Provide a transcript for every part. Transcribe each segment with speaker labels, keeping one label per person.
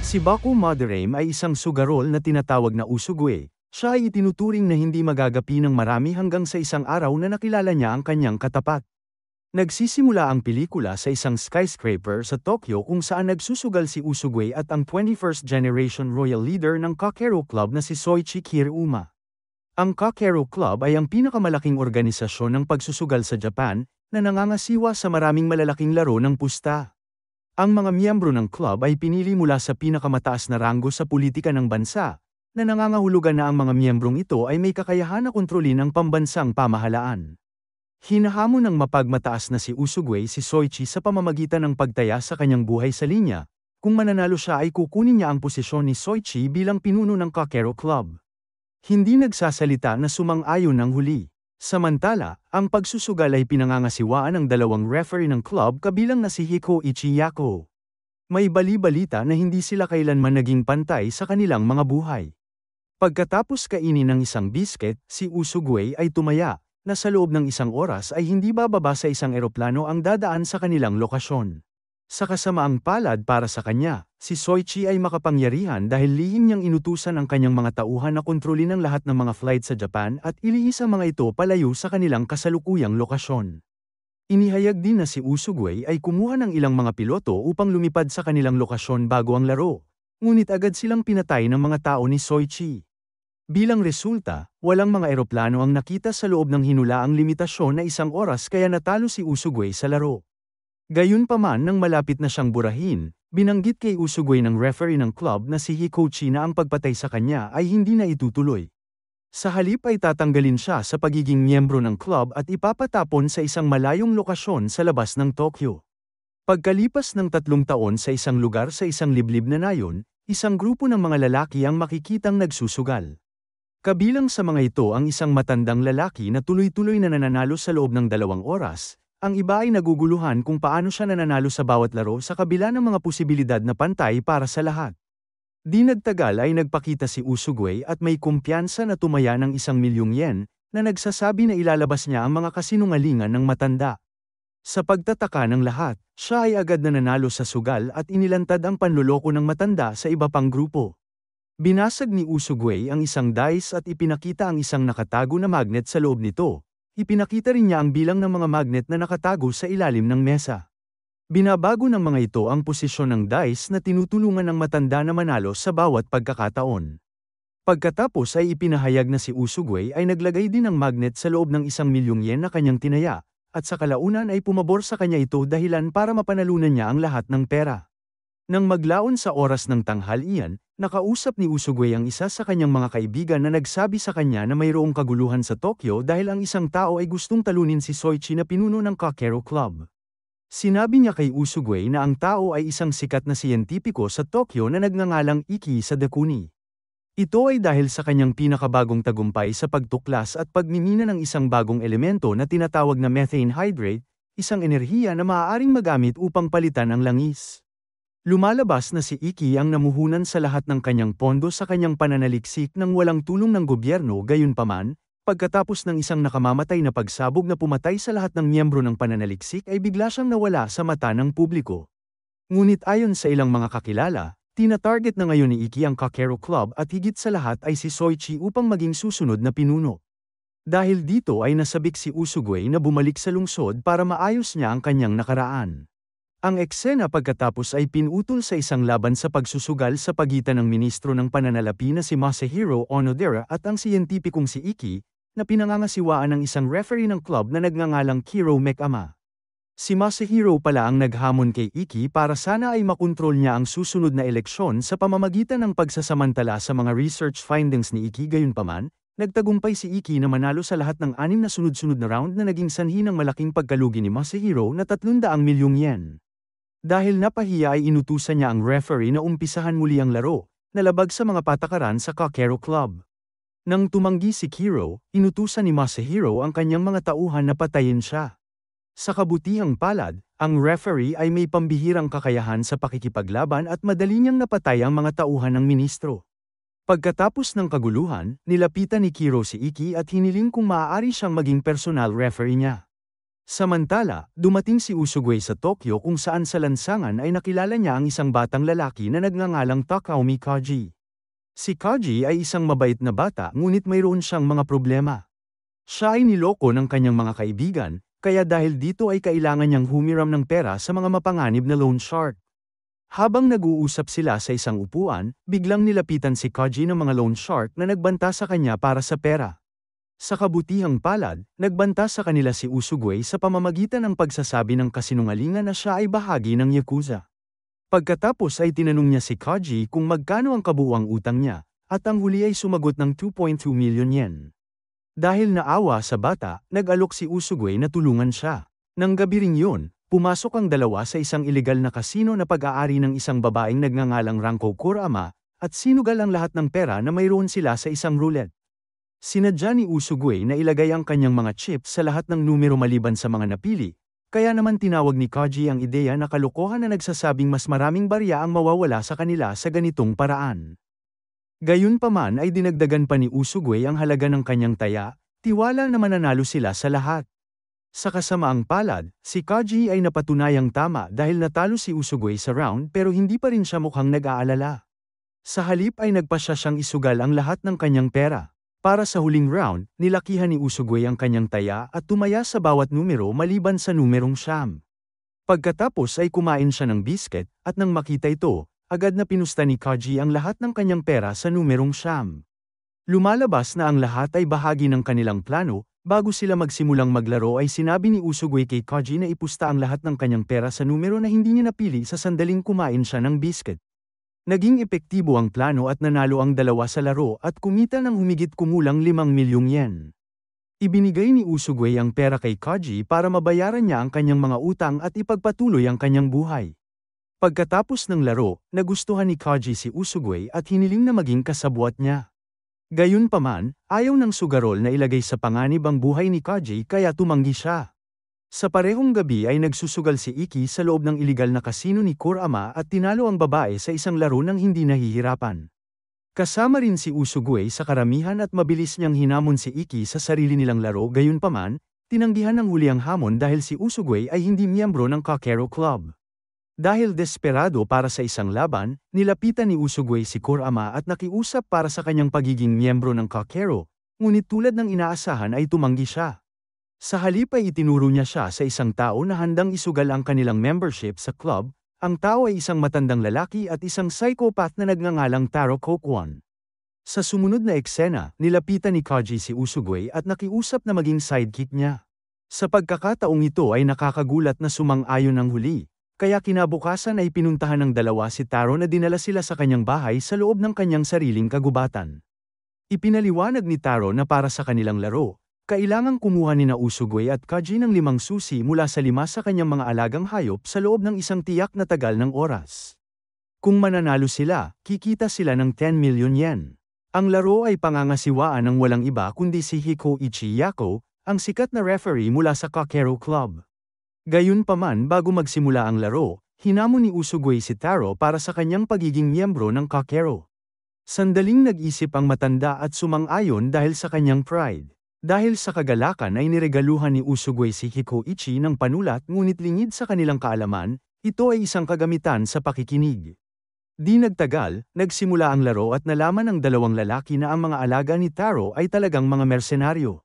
Speaker 1: Si Baku Madarame ay isang sugarol na tinatawag na Usugwe. Siya ay itinuturing na hindi magagapi ng marami hanggang sa isang araw na nakilala niya ang kanyang katapat. Nagsisimula ang pelikula sa isang skyscraper sa Tokyo kung saan nagsusugal si Usugwe at ang 21st generation royal leader ng Kakero Club na si Soichi Kiruma. Ang Kakero Club ay ang pinakamalaking organisasyon ng pagsusugal sa Japan, na nangangasiwa sa maraming malalaking laro ng pusta. Ang mga miyembro ng club ay pinili mula sa pinakamataas na ranggo sa politika ng bansa, na nangangahulugan na ang mga miyembrong ito ay may kakayahan na kontrolin ang pambansang pamahalaan. Hinahamon ng mapagmataas na si Usugwe si Soichi sa pamamagitan ng pagtaya sa kanyang buhay sa linya. Kung mananalo siya ay kukunin niya ang posisyon ni Soichi bilang pinuno ng Kakero Club. Hindi nagsasalita na sumang-ayon ng huli. Samantala, ang pagsusugal ay pinangangasiwaan ng dalawang referee ng club kabilang na si Hiko Ichiyako. May bali-balita na hindi sila kailanman naging pantay sa kanilang mga buhay. Pagkatapos kainin ng isang bisket, si Usugwe ay tumaya, na sa loob ng isang oras ay hindi bababa sa isang eroplano ang dadaan sa kanilang lokasyon. Sa kasamaang palad para sa kanya, si Soichi ay makapangyarihan dahil lihim niyang inutusan ang kanyang mga tauhan na kontrolin ang lahat ng mga flight sa Japan at ilihis ang mga ito palayo sa kanilang kasalukuyang lokasyon. Inihayag din na si Usugwe ay kumuha ng ilang mga piloto upang lumipad sa kanilang lokasyon bago ang laro, ngunit agad silang pinatay ng mga tao ni Soichi. Bilang resulta, walang mga eroplano ang nakita sa loob ng hinulaang limitasyon na isang oras kaya natalo si Usugwe sa laro. Gayunpaman nang malapit na siyang burahin, binanggit kay Usugwe ng referee ng club na si Hikochi na ang pagpatay sa kanya ay hindi na itutuloy. Sa halip ay tatanggalin siya sa pagiging miyembro ng club at ipapatapon sa isang malayong lokasyon sa labas ng Tokyo. Pagkalipas ng 3 taon sa isang lugar sa isang liblib na nayon, isang grupo ng mga lalaki ang makikitang nagsusugal. Kabilang sa mga ito ang isang matandang lalaki na tuloy-tuloy na nananalo sa loob ng 2 oras. Ang iba ay naguguluhan kung paano siya nananalo sa bawat laro sa kabila ng mga posibilidad na pantay para sa lahat. Di nagtagal ay nagpakita si Usugwe at may kumpiyansa na tumaya ng 1,000,000 yen, na nagsasabi na ilalabas niya ang mga kasinungalingan ng matanda. Sa pagtataka ng lahat, siya ay agad na nanalo sa sugal at inilantad ang panloloko ng matanda sa iba pang grupo. Binasag ni Usugwe ang isang dice at ipinakita ang isang nakatago na magnet sa loob nito. Ipinakita rin niya ang bilang ng mga magnet na nakatago sa ilalim ng mesa. Binabago ng mga ito ang posisyon ng dice na tinutulungan ng matanda na manalo sa bawat pagkakataon. Pagkatapos ay ipinahayag na si Usugwe ay naglagay din ng magnet sa loob ng 1,000,000 yen na kanyang tinaya, at sa kalaunan ay pumabor sa kanya ito dahilan para mapanalunan niya ang lahat ng pera. Nang maglaon sa oras ng tanghalian, nakausap ni Usugwe ang isa sa kanyang mga kaibigan na nagsabi sa kanya na mayroong kaguluhan sa Tokyo dahil ang isang tao ay gustong talunin si Soichi na pinuno ng Kakero Club. Sinabi niya kay Usugwe na ang tao ay isang sikat na siyentipiko sa Tokyo na nagngangalang Iki Sadakuni. Ito ay dahil sa kanyang pinakabagong tagumpay sa pagtuklas at pagmimina ng isang bagong elemento na tinatawag na methane hydrate, isang enerhiya na maaaring magamit upang palitan ang langis. Lumalabas na si Iki ang namuhunan sa lahat ng kanyang pondo sa kanyang pananaliksik nang walang tulong ng gobyerno. Gayunpaman, pagkatapos ng isang nakamamatay na pagsabog na pumatay sa lahat ng miyembro ng pananaliksik ay bigla siyang nawala sa mata ng publiko. Ngunit ayon sa ilang mga kakilala, tina-target na ngayon ni Iki ang Kakero Club at higit sa lahat ay si Soichi upang maging susunod na pinuno. Dahil dito ay nasabik si Usugwe na bumalik sa lungsod para maayos niya ang kanyang nakaraan. Ang eksena pagkatapos ay pinutol sa isang laban sa pagsusugal sa pagitan ng ministro ng pananalapi na si Masahiro Onodera at ang siyentipikong si Iki, na pinangangasiwaan ng isang referee ng club na nagngangalang Kiro Mekama. Si Masahiro pala ang naghamon kay Iki para sana ay makontrol niya ang susunod na eleksyon sa pamamagitan ng pagsasamantala sa mga research findings ni Iki. Gayunpaman, nagtagumpay si Iki na manalo sa lahat ng 6 na sunod-sunod na round na naging sanhi ng malaking pagkalugi ni Masahiro na 300,000,000 yen. Dahil napahiya ay inutusan niya ang referee na umpisahan muli ang laro, nalabag sa mga patakaran sa Kakero Club. Nang tumanggi si Kiro, inutusan ni Masahiro ang kanyang mga tauhan na patayin siya. Sa kabutihang palad, ang referee ay may pambihirang kakayahan sa pakikipaglaban at madali niyang napatay ang mga tauhan ng ministro. Pagkatapos ng kaguluhan, nilapitan ni Kiro si Iki at hiniling kung maaari siyang maging personal referee niya. Samantala, dumating si Usugway sa Tokyo kung saan sa lansangan ay nakilala niya ang isang batang lalaki na nagngangalang Takaomi Kaji. Si Kaji ay isang mabait na bata ngunit mayroon siyang mga problema. Siya ay niloko ng kanyang mga kaibigan, kaya dahil dito ay kailangan niyang humiram ng pera sa mga mapanganib na loan shark. Habang nag-uusap sila sa isang upuan, biglang nilapitan si Kaji ng mga loan shark na nagbanta sa kanya para sa pera. Sa kabutihang palad, nagbanta sa kanila si Usugway sa pamamagitan ng pagsasabi ng kasinungalingan na siya ay bahagi ng Yakuza. Pagkatapos ay tinanong niya si Kaji kung magkano ang kabuuang utang niya, at ang huli ay sumagot ng 2.2 million yen. Dahil naawa sa bata, nag-alok si Usugway na tulungan siya. Nang gabi ring yun, pumasok ang dalawa sa isang ilegal na kasino na pag-aari ng isang babaeng nagngangalang Ranko Kurama, at sinugal ang lahat ng pera na mayroon sila sa isang roulette. Sinadya ni Usugway na ilagay ang kanyang mga chips sa lahat ng numero maliban sa mga napili, kaya naman tinawag ni Kaji ang ideya na kalokohan na nagsasabing mas maraming barya ang mawawala sa kanila sa ganitong paraan. Gayunpaman ay dinagdagan pa ni Usugway ang halaga ng kanyang taya, tiwala na mananalo sila sa lahat. Sa kasamaang palad, si Kaji ay napatunayang tama dahil natalo si Usugway sa round pero hindi pa rin siya mukhang nag-aalala. Sa halip ay nagpasya siyang isugal ang lahat ng kanyang pera. Para sa huling round, nilakihan ni Usugway ang kanyang taya at tumaya sa bawat numero maliban sa numerong 9. Pagkatapos ay kumain siya ng biscuit, at nang makita ito, agad na pinusta ni Kaji ang lahat ng kanyang pera sa numerong 9. Lumalabas na ang lahat ay bahagi ng kanilang plano, bago sila magsimulang maglaro ay sinabi ni Usugway kay Kaji na ipusta ang lahat ng kanyang pera sa numero na hindi niya napili sa sandaling kumain siya ng biscuit. Naging epektibo ang plano at nanalo ang dalawa sa laro at kumita ng humigit kumulang 5 milyong yen. Ibinigay ni Usugway ang pera kay Kaji para mabayaran niya ang kanyang mga utang at ipagpatuloy ang kanyang buhay. Pagkatapos ng laro, nagustuhan ni Kaji si Usugway at hiniling na maging kasabwat niya. Gayunpaman, ayaw ng sugarol na ilagay sa panganib ang buhay ni Kaji kaya tumanggi siya. Sa parehong gabi ay nagsusugal si Iki sa loob ng iligal na kasino ni Kurama at tinalo ang babae sa isang laro nang hindi nahihirapan. Kasama rin si Usugway sa karamihan at mabilis niyang hinamon si Iki sa sarili nilang laro. Gayunpaman, tinanggihan ng huli ang hamon dahil si Usugway ay hindi miyembro ng Kakero Club. Dahil desperado para sa isang laban, nilapitan ni Usugway si Kurama at nakiusap para sa kanyang pagiging miyembro ng Kakero, ngunit tulad ng inaasahan ay tumanggi siya. Sa halip ay itinuro niya siya sa isang tao na handang isugal ang kanilang membership sa club. Ang tao ay isang matandang lalaki at isang psychopath na nagngangalang Taro Kokwon. Sa sumunod na eksena, nilapitan ni Kaji si Usugway at nakiusap na maging sidekick niya. Sa pagkakataong ito ay nakakagulat na sumang-ayon ang huli, kaya kinabukasan ay pinuntahan ng dalawa si Taro na dinala sila sa kanyang bahay sa loob ng kanyang sariling kagubatan. Ipinaliwanag ni Taro na para sa kanilang laro, kailangang kumuha ni na Usugway at Kaji ng 5 susi mula sa 5 sa kanyang mga alagang hayop sa loob ng isang tiyak na tagal ng oras. Kung mananalo sila, kikita sila ng 10 million yen. Ang laro ay pangangasiwaan ng walang iba kundi si Hikoichi Yako, ang sikat na referee mula sa Kakero Club. Gayunpaman bago magsimula ang laro, hinamon ni Usugway si Taro para sa kanyang pagiging miyembro ng Kakero. Sandaling nag-isip ang matanda at sumang-ayon dahil sa kanyang pride. Dahil sa kagalakan ay niregaluhan ni Usugway si Hikoichi ng panulat ngunit lingid sa kanilang kaalaman, ito ay isang kagamitan sa pakikinig. Di nagtagal, nagsimula ang laro at nalaman ng dalawang lalaki na ang mga alaga ni Taro ay talagang mga mersenaryo.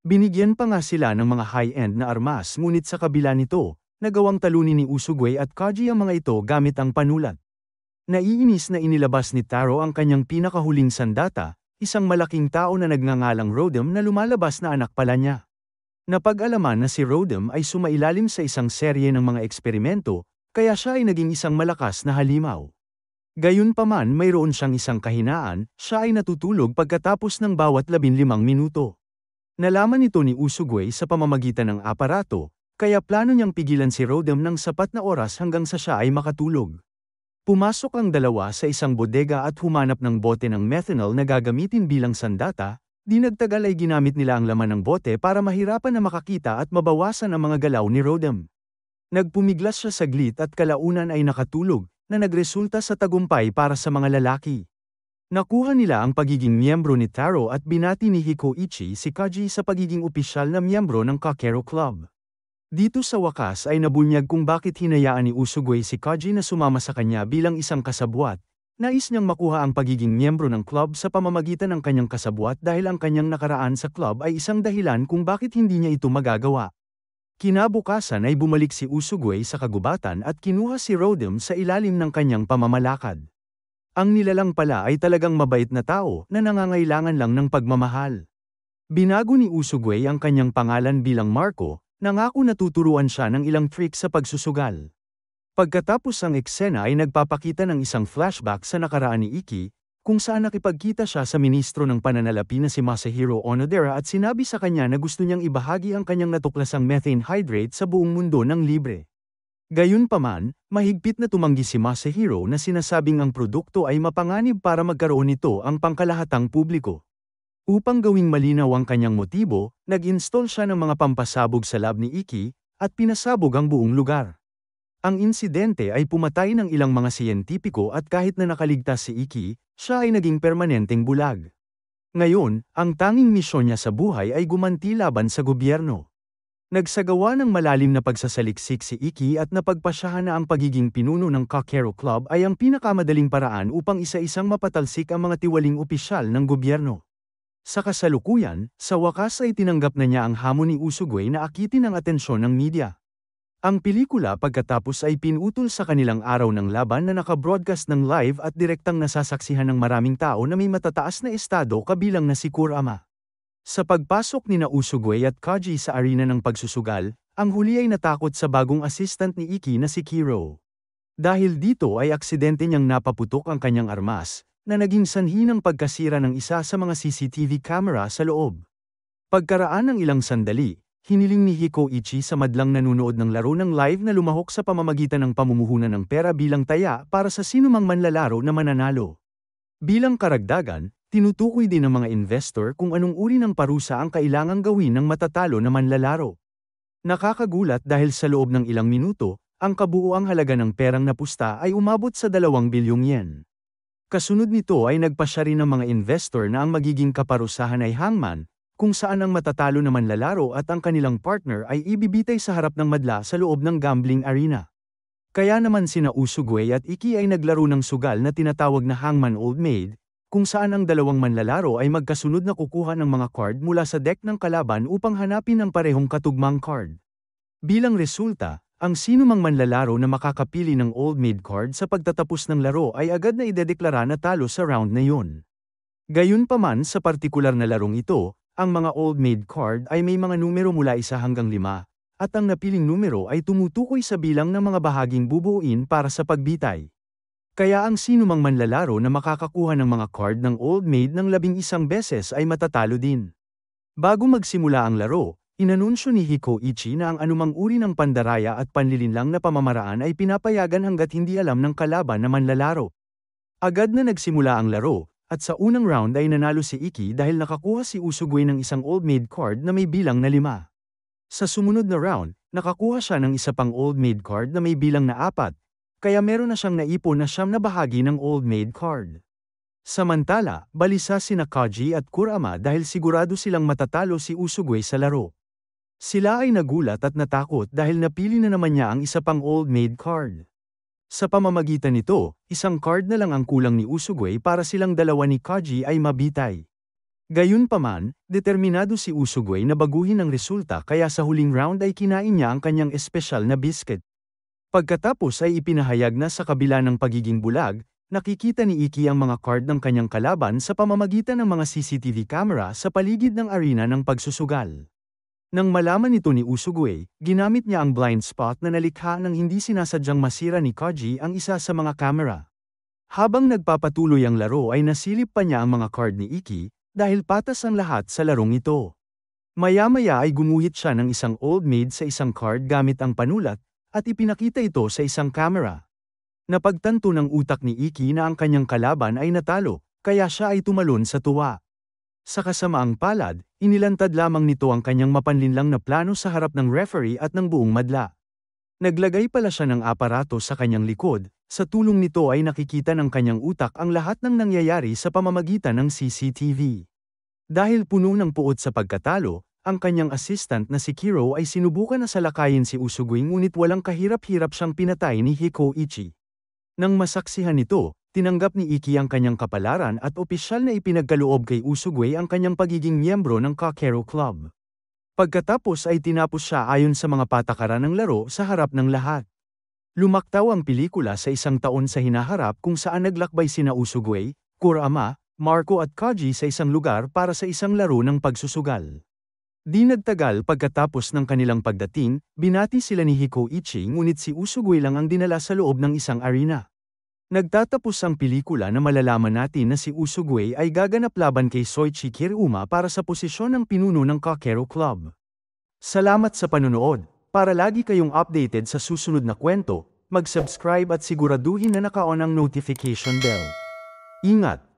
Speaker 1: Binigyan pa nga sila ng mga high-end na armas ngunit sa kabila nito, nagawang talunin ni Usugway at Kaji ang mga ito gamit ang panulat. Naiinis na inilabas ni Taro ang kanyang pinakahuling sandata, isang malaking tao na nagngangalang Rodem na lumalabas na anak pala niya. Napag-alaman na si Rodem ay sumailalim sa isang serye ng mga eksperimento, kaya siya ay naging isang malakas na halimaw. Gayunpaman mayroon siyang isang kahinaan, siya ay natutulog pagkatapos ng bawat 15 minuto. Nalaman ito ni Usugway sa pamamagitan ng aparato, kaya plano niyang pigilan si Rodem ng sapat na oras hanggang sa siya ay makatulog. Pumasok ang dalawa sa isang bodega at humanap ng bote ng methanol na gagamitin bilang sandata. Di nagtagal ay ginamit nila ang laman ng bote para mahirapan na makakita at mabawasan ang mga galaw ni Rodem. Nagpumiglas siya saglit at kalaunan ay nakatulog, na nagresulta sa tagumpay para sa mga lalaki. Nakuha nila ang pagiging miyembro ni Taro at binati ni Hikoichi si Kaji sa pagiging opisyal na miyembro ng Kakero Club. Dito sa wakas ay nabunyag kung bakit hinayaan ni Usugway si Kaji na sumama sa kanya bilang isang kasabwat. Nais niyang makuha ang pagiging miyembro ng club sa pamamagitan ng kanyang kasabwat dahil ang kanyang nakaraan sa club ay isang dahilan kung bakit hindi niya ito magagawa. Kinabukasan ay bumalik si Usugway sa kagubatan at kinuha si Rodem sa ilalim ng kanyang pamamalakad. Ang nilalang pala ay talagang mabait na tao na nangangailangan lang ng pagmamahal. Binago ni Usugway ang kanyang pangalan bilang Marco, nangako na tuturuan siya ng ilang trick sa pagsusugal. Pagkatapos ang eksena ay nagpapakita ng isang flashback sa nakaraan ni Iki, kung saan nakipagkita siya sa ministro ng pananalapi na si Masahiro Onodera at sinabi sa kanya na gusto niyang ibahagi ang kanyang natuklasang methane hydrate sa buong mundo ng libre. Gayunpaman, mahigpit na tumanggi si Masahiro na sinasabing ang produkto ay mapanganib para magkaroon nito ang pangkalahatang publiko. Upang gawing malinaw ang kanyang motibo, nag-install siya ng mga pampasabog sa lab ni Iki, at pinasabog ang buong lugar. Ang insidente ay pumatay ng ilang mga siyentipiko at kahit na nakaligtas si Iki, siya ay naging permanenteng bulag. Ngayon, ang tanging misyon niya sa buhay ay gumanti laban sa gobyerno. Nagsagawa ng malalim na pagsasaliksik si Iki at napagpasyahan na ang pagiging pinuno ng Kakero Club ay ang pinakamadaling paraan upang isa-isang mapatalsik ang mga tiwaling opisyal ng gobyerno. Sa kasalukuyan, sa wakas ay tinanggap na niya ang hamon ni Usugway na akitin ang atensyon ng media. Ang pelikula pagkatapos ay pinutol sa kanilang araw ng laban na naka-broadcast ng live at direktang nasasaksihan ng maraming tao na may matataas na estado kabilang na si Kurama. Sa pagpasok ni Usugway at Kaji sa arena ng pagsusugal, ang huli ay natakot sa bagong assistant ni Iki na si Kiro. Dahil dito ay aksidente niyang napaputok ang kanyang armas, na naging sanhi ng pagkasira ng isa sa mga CCTV camera sa loob. Pagkaraan ng ilang sandali, hiniling ni Hikoichi sa madlang nanunood ng laro ng live na lumahok sa pamamagitan ng pamumuhunan ng pera bilang taya para sa sinumang manlalaro na mananalo. Bilang karagdagan, tinutukoy din ng mga investor kung anong uri ng parusa ang kailangang gawin ng matatalo na manlalaro. Nakakagulat dahil sa loob ng ilang minuto, ang kabuuang halaga ng perang napusta ay umabot sa 2 bilyong yen. Kasunod nito ay nagpasya rin ng mga investor na ang magiging kaparusahan ay hangman, kung saan ang matatalo na manlalaro at ang kanilang partner ay ibibitay sa harap ng madla sa loob ng gambling arena. Kaya naman sina Usugway at Iki ay naglaro ng sugal na tinatawag na Hangman Old Maid, kung saan ang dalawang manlalaro ay magkasunod na kukuha ng mga card mula sa deck ng kalaban upang hanapin ang parehong katugmang card. Bilang resulta, ang sinumang manlalaro na makakapili ng Old Maid card sa pagtatapos ng laro ay agad na idedeklara na talo sa round na yun. Gayunpaman sa partikular na larong ito, ang mga Old Maid card ay may mga numero mula 1 hanggang 5, at ang napiling numero ay tumutukoy sa bilang ng mga bahaging bubuuin para sa pagbitay. Kaya ang sinumang manlalaro na makakakuha ng mga card ng Old Maid ng 11 beses ay matatalo din. Bago magsimula ang laro, inanunsyo ni Hikoichi na ang anumang uri ng pandaraya at panlilinlang na pamamaraan ay pinapayagan hanggat hindi alam ng kalaban na manlalaro. Agad na nagsimula ang laro, at sa unang round ay nanalo si Iki dahil nakakuha si Usugway ng isang Old Maid card na may bilang na 5. Sa sumunod na round, nakakuha siya ng isa pang Old Maid card na may bilang na 4, kaya meron na siyang naipon na 9 na bahagi ng Old Maid card. Samantala, balisa sina Kaji at Kurama dahil sigurado silang matatalo si Usugway sa laro. Sila ay nagulat at natakot dahil napili na naman niya ang isa pang Old Maid card. Sa pamamagitan nito, isang card na lang ang kulang ni Usugway para silang dalawa ni Kaji ay mabitay. Gayunpaman, determinado si Usugway na baguhin ang resulta kaya sa huling round ay kinain niya ang kanyang espesyal na biscuit. Pagkatapos ay ipinahayag na sa kabila ng pagiging bulag, nakikita ni Iki ang mga card ng kanyang kalaban sa pamamagitan ng mga CCTV camera sa paligid ng arena ng pagsusugal. Nang malaman nito ni Usugway, ginamit niya ang blind spot na nalikha nang hindi sinasadyang masira ni Kaji ang isa sa mga camera. Habang nagpapatuloy ang laro ay nasilip pa niya ang mga card ni Iki, dahil patas ang lahat sa larong ito. Maya-maya ay gumuhit siya ng isang Old Maid sa isang card gamit ang panulat, at ipinakita ito sa isang camera. Napagtanto ng utak ni Iki na ang kanyang kalaban ay natalo, kaya siya ay tumalon sa tuwa. Sa kasamaang palad, inilantad lamang nito ang kanyang mapanlinlang na plano sa harap ng referee at ng buong madla. Naglagay pala siya ng aparato sa kanyang likod, sa tulong nito ay nakikita ng kanyang utak ang lahat ng nangyayari sa pamamagitan ng CCTV. Dahil puno ng puot sa pagkatalo, ang kanyang assistant na si Kiro ay sinubukan na salakayin si Usugui ngunit walang kahirap-hirap siyang pinatay ni Hikoichi. Nang masaksihan nito, tinanggap ni Iki ang kanyang kapalaran at opisyal na ipinagkaloob kay Usugui ang kanyang pagiging miyembro ng Kakero Club. Pagkatapos ay tinapos siya ayon sa mga patakaran ng laro sa harap ng lahat. Lumaktaw ang pelikula sa isang taon sa hinaharap kung saan naglakbay sina Usugui, Kurama, Marco at Kaji sa isang lugar para sa isang laro ng pagsusugal. Di nagtagal pagkatapos ng kanilang pagdating, binati sila ni Hikoichi ngunit si Usugui lang ang dinala sa loob ng isang arena. Nagtatapos ang pelikula na malalaman natin na si Usugui ay gaganap laban kay Soichi Kiruma para sa posisyon ng pinuno ng Kakero Club. Salamat sa panunood. Para lagi kayong updated sa susunod na kwento, mag-subscribe at siguraduhin na naka-on ang notification bell. Ingat!